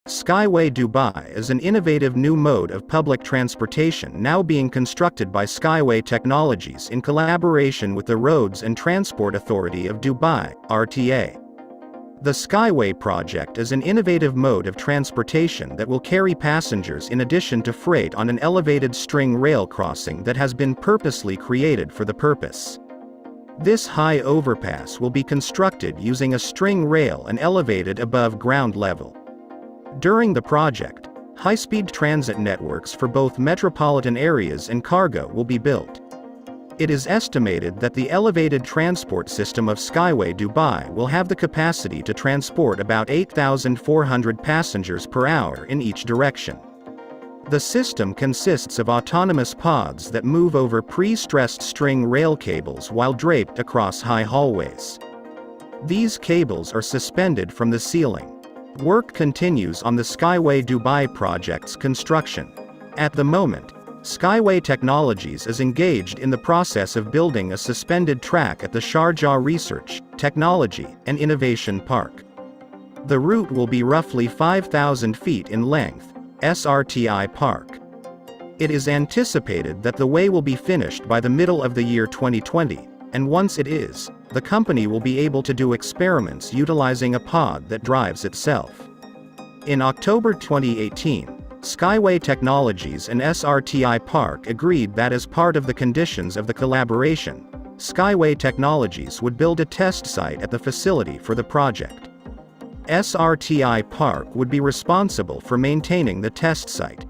SKYWAY Dubai is an innovative new mode of public transportation now being constructed by SKYWAY Technologies in collaboration with the Roads and Transport Authority of Dubai, RTA. The SKYWAY project is an innovative mode of transportation that will carry passengers in addition to freight on an elevated string rail crossing that has been purposely created for the purpose. This high overpass will be constructed using a string rail and elevated above ground level. During the project, high-speed transit networks for both metropolitan areas and cargo will be built. It is estimated that the elevated transport system of SKYWAY Dubai will have the capacity to transport about 8,400 passengers per hour in each direction. The system consists of autonomous pods that move over pre-stressed string rail cables while draped across high hallways. These cables are suspended from the ceiling. Work continues on the SKYWAY Dubai project's construction. At the moment, SKYWAY Technologies is engaged in the process of building a suspended track at the Sharjah Research, Technology, and Innovation Park. The route will be roughly 5,000 feet in length, SRTI Park. It is anticipated that the way will be finished by the middle of the year 2020, and once it is, the company will be able to do experiments utilizing a pod that drives itself. In October 2018, SKYWAY Technologies and SRTI Park agreed that as part of the conditions of the collaboration, SKYWAY Technologies would build a test site at the facility for the project. SRTI Park would be responsible for maintaining the test site.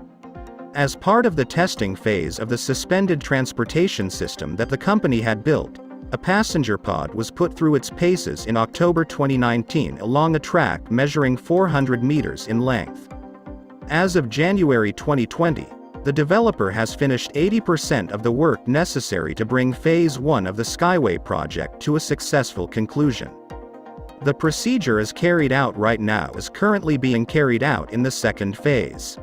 As part of the testing phase of the suspended transportation system that the company had built, a passenger pod was put through its paces in October 2019 along a track measuring 400 meters in length. As of January 2020, the developer has finished 80% of the work necessary to bring Phase 1 of the SKYWAY project to a successful conclusion. The procedure as carried out right now is currently being carried out in the second phase.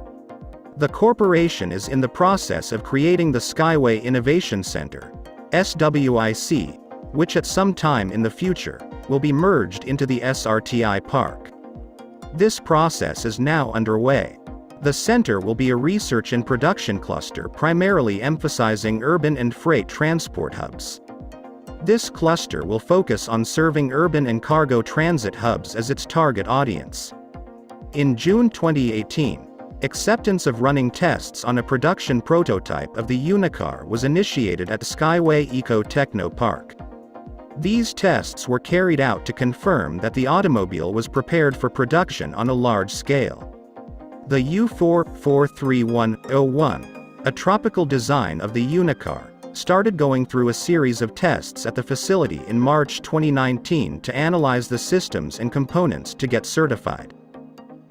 The corporation is in the process of creating the SKYWAY Innovation Center, SWIC, which at some time in the future, will be merged into the SRTI Park. This process is now underway. The center will be a research and production cluster primarily emphasizing urban and freight transport hubs. This cluster will focus on serving urban and cargo transit hubs as its target audience. In June 2018, acceptance of running tests on a production prototype of the Unicar was initiated at SKYWAY Eco-Techno Park. These tests were carried out to confirm that the automobile was prepared for production on a large scale. The U4-43101, a tropical design of the Unicar, started going through a series of tests at the facility in March 2019 to analyze the systems and components to get certified.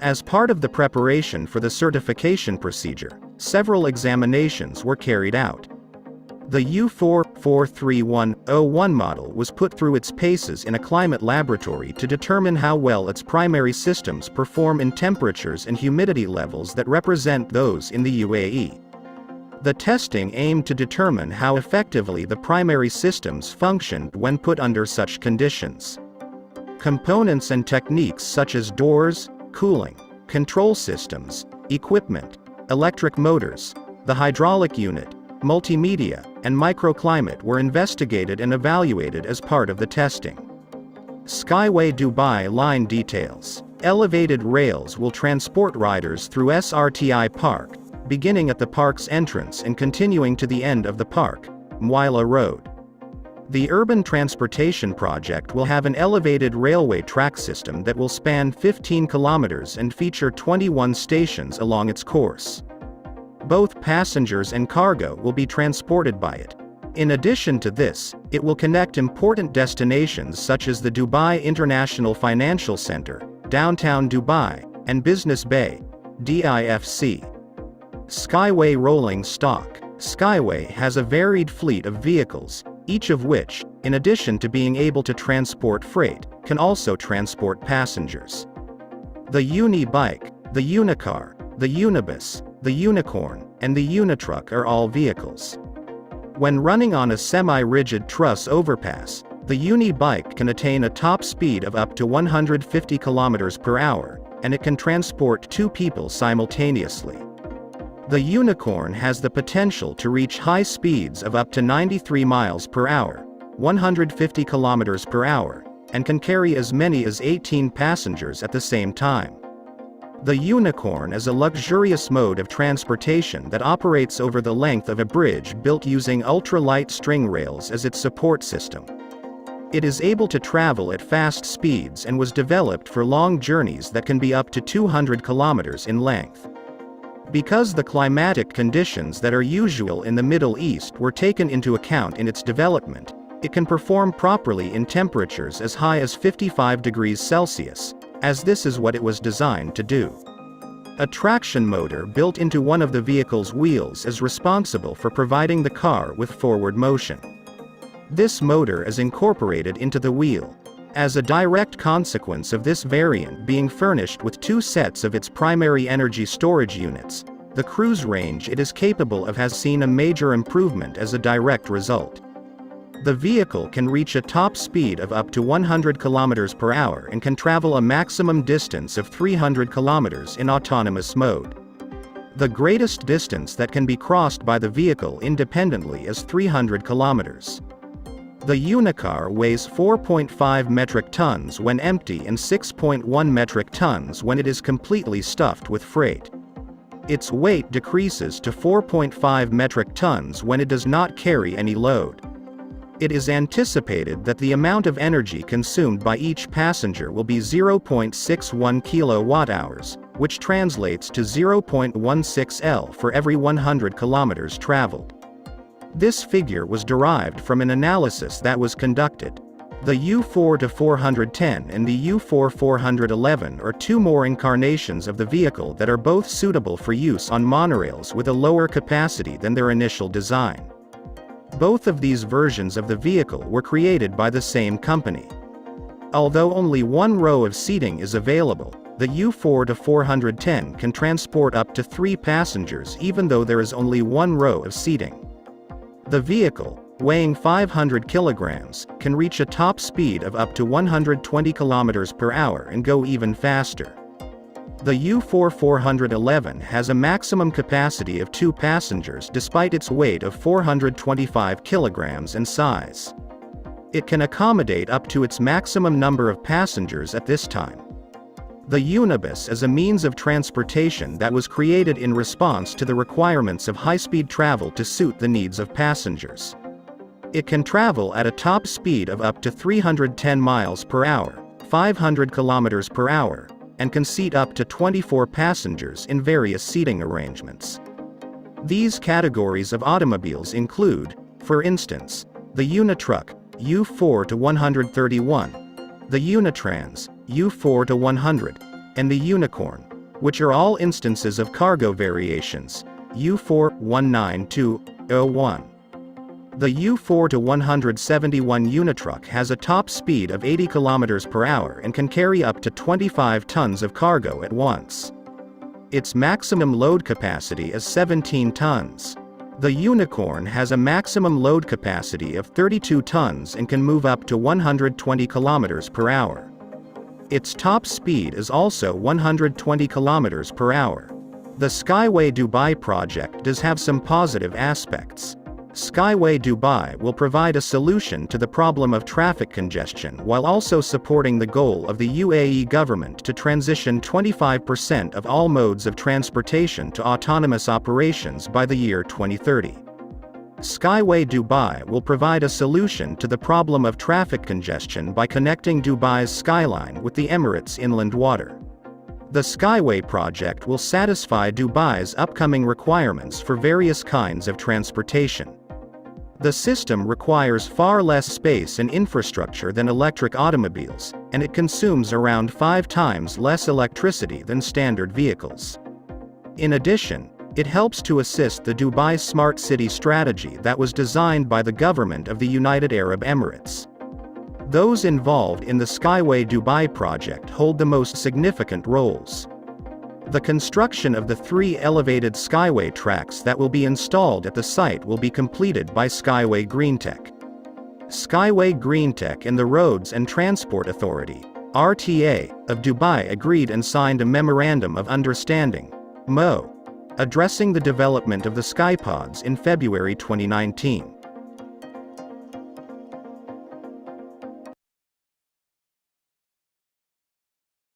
As part of the preparation for the certification procedure, several examinations were carried out. The U4-43101 model was put through its paces in a climate laboratory to determine how well its primary systems perform in temperatures and humidity levels that represent those in the UAE. The testing aimed to determine how effectively the primary systems functioned when put under such conditions. Components and techniques such as doors, cooling, control systems, equipment, electric motors, the hydraulic unit, multimedia, and microclimate were investigated and evaluated as part of the testing. SKYWAY Dubai line details. Elevated rails will transport riders through SRTI Park, beginning at the park's entrance and continuing to the end of the park, Mwila Road. The urban transportation project will have an elevated railway track system that will span 15 kilometers and feature 21 stations along its course. Both passengers and cargo will be transported by it. In addition to this, it will connect important destinations such as the Dubai International Financial Center, Downtown Dubai, and Business Bay, DIFC. SKYWAY Rolling Stock. SKYWAY has a varied fleet of vehicles, each of which, in addition to being able to transport freight, can also transport passengers. The Uni-Bike, the Unicar, the Unibus, the Unicorn, and the Unitruck are all vehicles. When running on a semi-rigid truss overpass, the Uni-Bike can attain a top speed of up to 150 km per hour, and it can transport 2 people simultaneously. The Unicorn has the potential to reach high speeds of up to 93 miles per hour, 150 kilometers per hour, and can carry as many as 18 passengers at the same time. The Unicorn is a luxurious mode of transportation that operates over the length of a bridge built using ultra-light string rails as its support system. It is able to travel at fast speeds and was developed for long journeys that can be up to 200 kilometers in length. Because the climatic conditions that are usual in the Middle East were taken into account in its development, it can perform properly in temperatures as high as 55 degrees Celsius, as this is what it was designed to do. A traction motor built into one of the vehicle's wheels is responsible for providing the car with forward motion. This motor is incorporated into the wheel. As a direct consequence of this variant being furnished with 2 sets of its primary energy storage units, the cruise range it is capable of has seen a major improvement as a direct result. The vehicle can reach a top speed of up to 100 km per hour and can travel a maximum distance of 300 km in autonomous mode. The greatest distance that can be crossed by the vehicle independently is 300 km. The Unicar weighs 4.5 metric tons when empty and 6.1 metric tons when it is completely stuffed with freight. Its weight decreases to 4.5 metric tons when it does not carry any load. It is anticipated that the amount of energy consumed by each passenger will be 0.61 kilowatt-hours, which translates to 0.16 L for every 100 kilometers traveled. This figure was derived from an analysis that was conducted. The U4-410 and the U4-411 are 2 more incarnations of the vehicle that are both suitable for use on monorails with a lower capacity than their initial design. Both of these versions of the vehicle were created by the same company. Although only 1 row of seating is available, the U4-410 can transport up to 3 passengers even though there is only 1 row of seating. The vehicle, weighing 500 kilograms, can reach a top speed of up to 120 km per hour and go even faster. The U4-411 has a maximum capacity of 2 passengers despite its weight of 425 kilograms and size. It can accommodate up to its maximum number of passengers at this time. The Unibus is a means of transportation that was created in response to the requirements of high-speed travel to suit the needs of passengers. It can travel at a top speed of up to 310 miles per hour, 500 kilometers per hour, and can seat up to 24 passengers in various seating arrangements. These categories of automobiles include, for instance, the Unitruck, U4-131, the Unitrans, U4-100, and the Unicorn, which are all instances of cargo variations, U4-19201. The U4-171 Unitruck has a top speed of 80 km per hour and can carry up to 25 tons of cargo at once. Its maximum load capacity is 17 tons. The Unicorn has a maximum load capacity of 32 tons and can move up to 120 km per hour. Its top speed is also 120 km per hour. The SKYWAY Dubai project does have some positive aspects. SKYWAY Dubai will provide a solution to the problem of traffic congestion while also supporting the goal of the UAE government to transition 25% of all modes of transportation to autonomous operations by the year 2030. SKYWAY Dubai will provide a solution to the problem of traffic congestion by connecting Dubai's skyline with the Emirates' inland water. The SKYWAY project will satisfy Dubai's upcoming requirements for various kinds of transportation. The system requires far less space and infrastructure than electric automobiles, and it consumes around 5 times less electricity than standard vehicles. In addition, it helps to assist the Dubai Smart City strategy that was designed by the government of the United Arab Emirates. Those involved in the SKYWAY Dubai project hold the most significant roles. The construction of the 3 elevated SKYWAY tracks that will be installed at the site will be completed by SKYWAY GreenTech. SKYWAY GreenTech and the Roads and Transport Authority, RTA, of Dubai agreed and signed a Memorandum of Understanding, MO, addressing the development of the Skypods in February 2019.